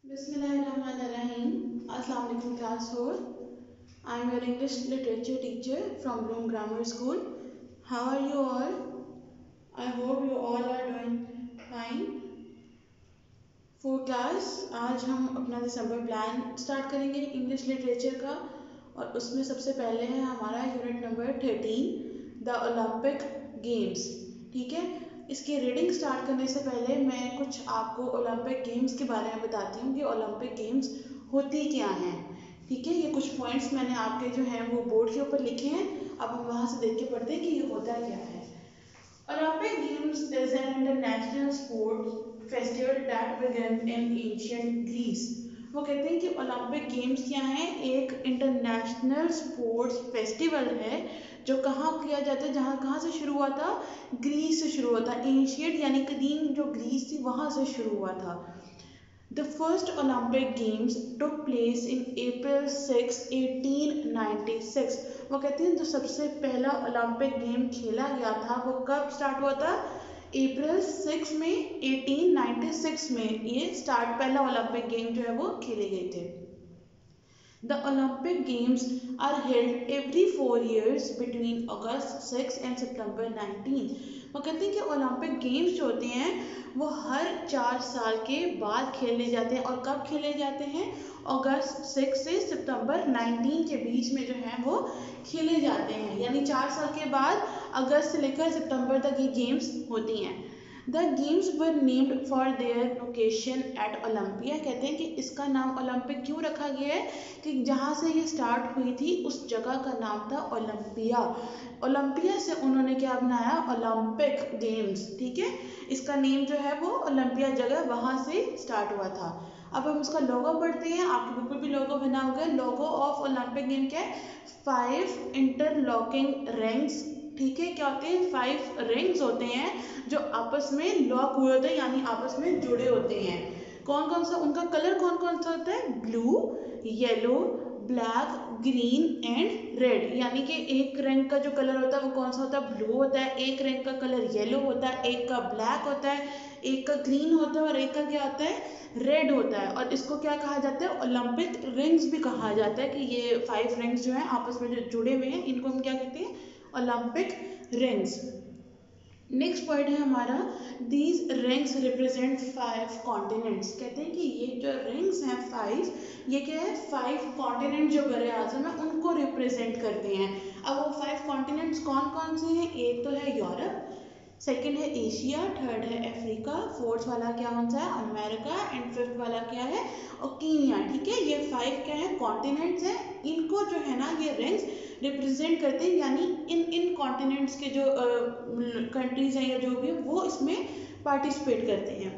Bismillahirrahmanirrahim. Assalamu alaikum class 4. I am your English literature teacher from Bloom Grammar School. How are you all? I hope you all are doing fine. For class आज हम अपना दिसंबर plan start करेंगे English literature का और उसमें सबसे पहले है हमारा unit number 13 the Olympic games. ठीक है, इसकी रीडिंग स्टार्ट करने से पहले मैं कुछ आपको ओलंपिक गेम्स के बारे में बताती हूँ कि ओलंपिक गेम्स होती क्या हैं। ठीक है, ये कुछ पॉइंट्स मैंने आपके जो हैं वो बोर्ड के ऊपर लिखे हैं। अब हम वहाँ से देख के पढ़ते हैं कि ये होता क्या है। Olympic Games is an international sport festival that began in ancient Greece. वो कहते हैं कि ओलंपिक गेम्स क्या हैं, एक इंटरनेशनल स्पोर्ट्स फेस्टिवल है जो कहाँ किया जाता है, जहाँ कहाँ से शुरू हुआ था, ग्रीस से शुरू हुआ था। एंशियंट यानी कदीम जो ग्रीस थी वहाँ से शुरू हुआ था। The first Olympic Games took place in April 6, 1896. वो कहते हैं जो सबसे पहला ओलंपिक गेम खेला गया था वो कब स्टार्ट हुआ था, अप्रैल 6 में 1896 में ये स्टार्ट पहला ओलंपिक गेम जो है वो खेले गए थे। The Olympic Games are held every 4 years between August 6 and September 19. वो कहते हैं कि ओलंपिक गेम्स जो होते हैं वो हर 4 साल के बाद खेले जाते हैं। और कब खेले जाते हैं, अगस्त 6 से सितंबर 19 के बीच में जो है वो खेले जाते हैं। यानी 4 साल के बाद अगस्त से लेकर सितंबर तक ये गेम्स होती हैं। The games were named for their location at Olympia. कहते हैं कि इसका नाम ओलंपिक क्यों रखा गया है कि जहाँ से ये स्टार्ट हुई थी उस जगह का नाम था ओलंपिया। ओलंपिया से उन्होंने क्या बनाया, ओलंपिक गेम्स। ठीक है, इसका नेम जो है वो ओलंपिया जगह वहाँ से स्टार्ट हुआ था। अब हम इसका लोगो पढ़ते हैं। आपके बुक में भी लोगो बना होगा। लोगो ऑफ ओलंपिक गेम क्या है, 5 इंटरलॉकिंग रिंग्स। ठीक है, क्या होते हैं, 5 रिंग्स होते हैं जो आपस में लॉक हुए होते हैं यानी आपस में जुड़े होते हैं। कौन कौन सा, उनका कलर कौन कौन सा होता है, blue, yellow, black, green and red. यानी कि एक रिंग का जो कलर होता है वो कौन सा होता है, ब्लू होता है। एक रिंग का कलर येलो होता है, एक का ब्लैक होता है, एक का ग्रीन होता है और एक का क्या होता है, रेड होता है। और इसको क्या कहा जाता है, ओलंपिक रिंग्स भी कहा जाता है कि ये 5 रिंग्स जो हैं आपस में जो जुड़े हुए हैं इनको हम क्या कहते हैं, ओलंपिक रिंग्स। नेक्स्ट पॉइंट है हमारा, दीज रिंग्स रिप्रेजेंट 5 कॉन्टिनेंट्स। कहते हैं कि ये जो रिंग्स हैं 5, ये क्या है, 5 कॉन्टिनेंट जो बड़े आजम है उनको रिप्रेजेंट करते हैं। अब वो 5 कॉन्टिनेंट्स कौन कौन से हैं, एक तो है यूरोप, सेकंड है एशिया, थर्ड है अफ्रीका, फोर्थ वाला क्या कौन सा है, अमेरिका एंड फिफ्थ वाला क्या है, ओकिनिया। ठीक है, ये 5 क्या है, कॉन्टिनेंट्स हैं। इनको जो है ना ये रिंग्स रिप्रेजेंट करते हैं यानी इन कॉन्टिनेंट्स के जो कंट्रीज हैं या जो भी वो इसमें पार्टिसिपेट करते हैं।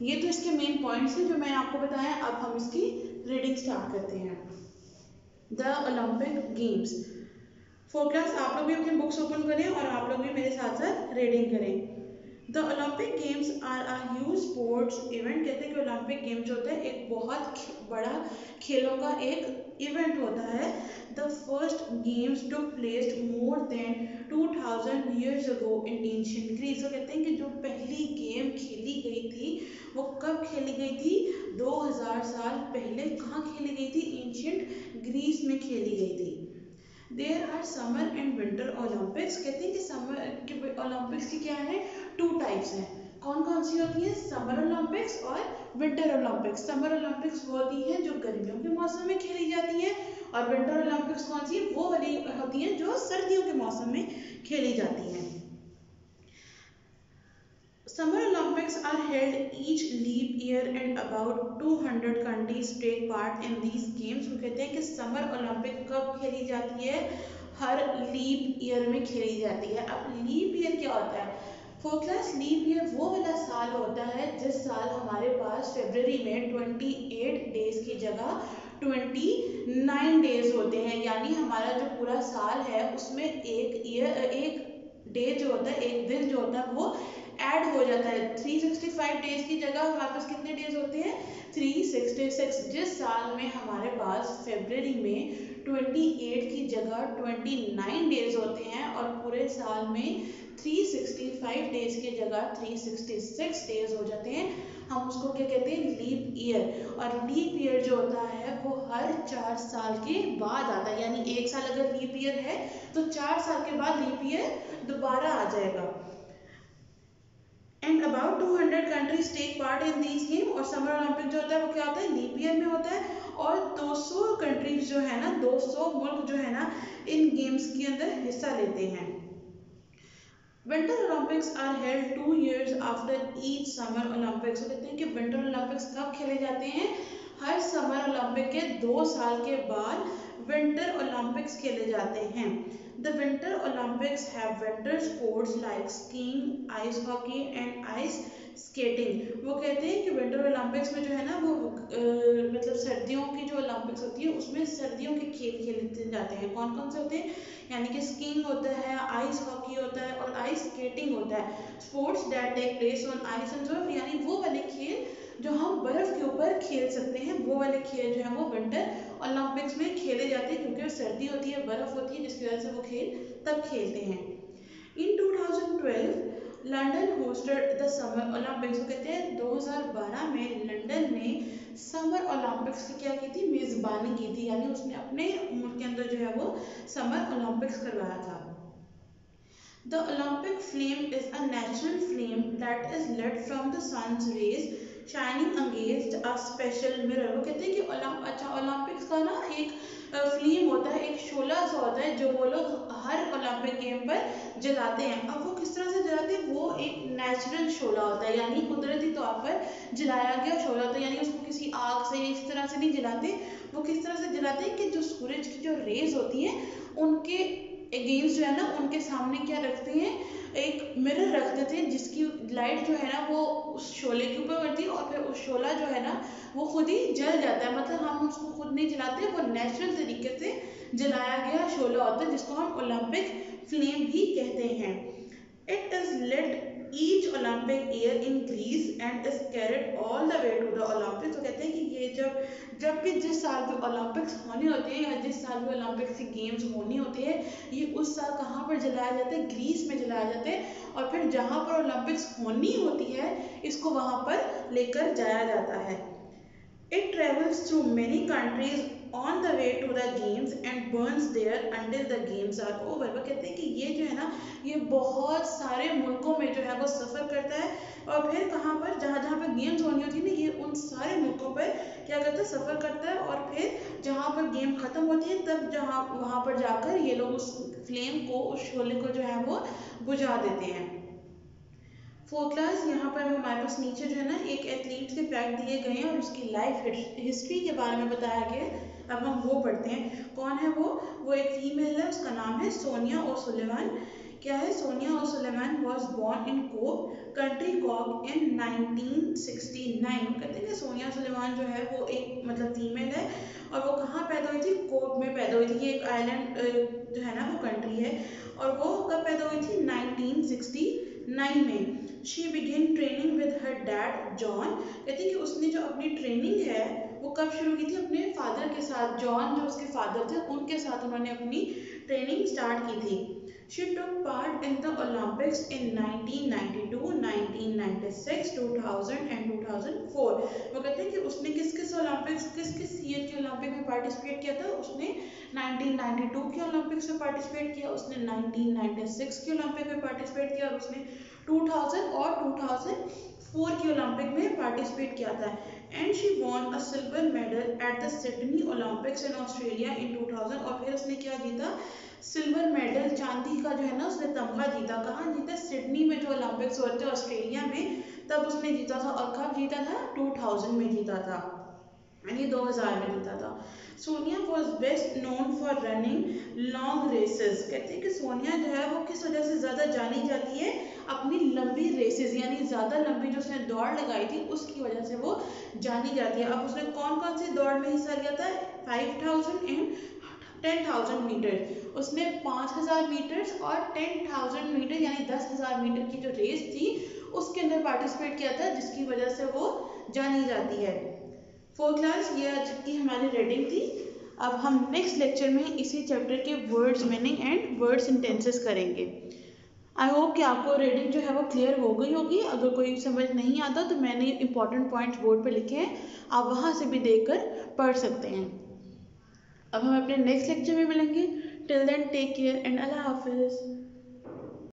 ये तो इसके मेन पॉइंट्स हैं जो मैंने आपको बताया। अब हम इसकी रीडिंग स्टार्ट करते हैं। The Olympic games. फोकस, आप लोग भी अपनी बुक्स ओपन करें और आप लोग भी मेरे साथ साथ रीडिंग करें। The Olympic games are a huge sports event. कहते हैं कि ओलंपिक गेम्स जो होता है एक बहुत बड़ा खेलों का एक इवेंट होता है। The first games took place more than 2000 years ago in ancient Greece। तो कहते हैं कि जो पहली गेम खेली गई थी वो कब खेली गई थी, 2000 साल पहले। कहाँ खेली गई थी, एंशियंट ग्रीस में खेली गई थी। There are summer and winter Olympics. कहते हैं कि समर के ओलंपिक्स की क्या है, 2 टाइप्स हैं। कौन कौन सी होती हैं, समर ओलंपिक्स और विंटर ओलंपिक्स। समर ओलंपिक्स वो होती हैं जो गर्मियों के मौसम में खेली जाती हैं और विंटर ओलंपिक्स कौन सी, वो वाली होती हैं जो सर्दियों के मौसम में खेली जाती हैं। Summer Olympics are held each leap year and about 200 countries take part in these games। वो कहते हैं कि समर ओलंपिक कब खेली जाती है, हर लीप ईयर में खेली जाती है। अब लीप ईयर क्या होता है, फोकस, लीप ईयर वो वाला साल होता है जिस साल हमारे पास फरवरी में 28 डेज की जगह 29 डेज होते हैं। यानी हमारा जो पूरा साल है उसमें एक डे जो होता है, एक दिन जो होता है वो ऐड हो जाता है। 365 डेज की जगह हमारे पास कितने डेज होते हैं, 366। जिस साल में हमारे पास फरवरी में 28 की जगह 29 डेज होते हैं और पूरे साल में 365 डेज की जगह 366 डेज हो जाते हैं, हम उसको क्या कहते हैं, लीप ईयर। और लीप ईयर जो होता है वो हर 4 साल के बाद आता है, यानी एक साल अगर लीप ईयर है तो 4 साल के बाद लीप ईयर दोबारा आ जाएगा। And about 200 countries take part in these game. और समर ओलंपिक जो होता है वो क्या होता है, लीप ईयर में होता है। और 200 कंट्रीज जो है ना, 200 मुल्क जो है ना इन गेम्स के अंदर हिस्सा लेते हैं। Winter Olympics are held 2 years after each summer Olympics. कहते हैं कि विंटर ओलंपिक्स कब खेले जाते हैं, हर समर ओलंपिक के 2 साल के बाद विंटर ओलंपिक्स खेले जाते हैं। The winter Olympics have winter sports like skiing, ice hockey and ice skating. वो कहते हैं कि विंटर ओलंपिक्स में जो है ना वो मतलब सर्दियों की जो ओलंपिक्स होती है उसमें सर्दियों के खेल खेले जाते हैं। कौन कौन से होते हैं, यानी कि स्कीइंग होता है, आइस हॉकी होता है और आइस स्केटिंग होता है। Sports that take place on ice and surf, यानी वो वाले खेल जो हम बर्फ के ऊपर खेल सकते हैं, वो वाले खेल जो है वो विंटर ओलंपिक्स में खेले जाते हैं, क्योंकि सर्दी होती है, बर्फ होती है, जिसकी वजह से वो खेल तब खेलते हैं। इन 2012 London hosted the summer Olympics. कहते हैं 2012 में लंदन ने समर ओलंपिक्स की क्या की थी, मेजबानी की थी, यानी उसने अपने मुल्क के अंदर जो है वो समर ओलंपिक्स करवाया था। The Olympic flame is a natural flame that is lit from the sun's rays shining against a special mirror। वो कहते हैं कि ओलंपिक्स का ना एक फ्लेम होता है, एक शोला सा होता है जो वो लोग हर ओलंपिक गेम पर जलाते हैं। अब वो किस तरह से जलाते हैं, वो एक नेचुरल शोला होता है, यानी कुदरती तौर पर जलाया गया शोला होता है, यानी उसको किसी आग से इस तरह से नहीं जलाते। वो किस तरह से जलाते हैं कि जो सूरज की जो रेज होती हैं उनके अगेंस्ट जो है ना, उनके सामने क्या रखते हैं, एक मिरर रख देते हैं जिसकी लाइट जो है ना वो उस शोले के ऊपर पड़ती है और फिर उस शोला जो है ना वो खुद ही जल जाता है। मतलब हम उसको खुद नहीं जलाते, वो नेचुरल तरीके से जलाया गया शोला होता है, जिसको हम ओलंपिक फ्लेम भी कहते हैं। It is lit each Olympic year in Greece and is carried all the way to the Olympics। तो कहते हैं कि ये जब भी जिस साल भी ओलंपिक्स होने होते हैं या जिस साल भी ओलंपिक्स की गेम्स होनी होती है, ये उस साल कहाँ पर जलाया जाता है, ग्रीस में जलाया जाता है। और फिर जहाँ पर ओलंपिक्स होनी होती है इसको वहाँ पर लेकर जाया जाता है। It travels through many countries on the way to the games and burns there until the games are over। वो कहते हैं कि ये जो है ना ये बहुत सारे मुल्कों में जो है वो सफ़र करता है और फिर कहाँ पर जहाँ जहाँ पर गेम्स होनी होती है ना ये उन सारे मुल्कों पर क्या करता है, सफ़र करता है। और फिर जहाँ पर गेम ख़त्म होती है तब जहाँ वहाँ पर जाकर ये लोग उस फ्लेम को, उस शोले को जो है वो बुझा देते हैं। फोर्थ क्लास, यहाँ पर हमारे पास नीचे जो है ना एक एथलीट के फैक्ट दिए गए हैं और उसकी लाइफ हिस्ट्री के बारे में बताया गया है। अब हम वो पढ़ते हैं। कौन है वो एक फीमेल है, उसका नाम है सोनिया ओसुलिवन। क्या है, Sonia O'Sullivan was born in Cobh, county कॉक इन 1969। कहते हैं कि सोनिया ओसुलिवन जो है वो एक मतलब फीमेल है और वो कहाँ पैदा हुई थी, कोब में पैदा हुई थी। ये एक आइलैंड जो है ना वो कंट्री है और वो कब पैदा हुई थी, 1969 में। She began training with her dad John. कहते हैं कि उसने जो अपनी ट्रेनिंग है वो कब शुरू की थी, अपने फादर के साथ। जॉन जो उसके फादर थे उनके साथ उन्होंने अपनी ट्रेनिंग स्टार्ट की थी। She took part in the Olympics in 1992, 1996, 2000 and 2004। वो कहते हैं कि उसने किस किस ईयर के ओलंपिक में पार्टिसिपेट किया था। उसने 1992 के ओलंपिक्स में पार्टिसिपेट किया, उसने 1996 के ओलंपिक में पार्टिसिपेट किया और उसने 2000 और 2004 के ओलंपिक में पार्टिसिपेट किया था। And she won a silver medal at the Sydney Olympics in Australia in 2000। और फिर उसने क्या जीता, सिल्वर मेडल, चांदी का जो है ना उसने तमगा जीता। कहाँ जीता, सिडनी में जो ओलंपिक्स होते हैं ऑस्ट्रेलिया में, तब उसने जीता था। और कब जीता था, 2000 में जीता था, यानी 2000 में जीता था। Sonia was best known for running long races. कहते हैं कि सोनिया जो है वो किस वजह से ज़्यादा जानी जाती है, अपनी लंबी रेसेस, यानी ज़्यादा लंबी जो उसने दौड़ लगाई थी उसकी वजह से वो जानी जाती है। अब उसने कौन कौन सी दौड़ में हिस्सा लिया था, 5000 एंड 10,000 मीटर। उसने 5000 मीटर्स और 10,000 मीटर यानी 10,000 मीटर की जो रेस थी उसके अंदर पार्टिसिपेट किया था, जिसकी वजह से वो जानी जाती है। फोर्थ क्लास, ये आज की हमारी रीडिंग थी। अब हम नेक्स्ट लेक्चर में इसी चैप्टर के words meaning and word sentences करेंगे। आई होप कि आपको रीडिंग जो है वो क्लियर हो गई होगी। अगर कोई समझ नहीं आता तो मैंने इंपॉर्टेंट पॉइंट्स बोर्ड पे लिखे हैं, आप वहाँ से भी देखकर पढ़ सकते हैं। अब हम अपने नेक्स्ट लेक्चर में मिलेंगे। Till then take care and अल्लाह हाफिज़।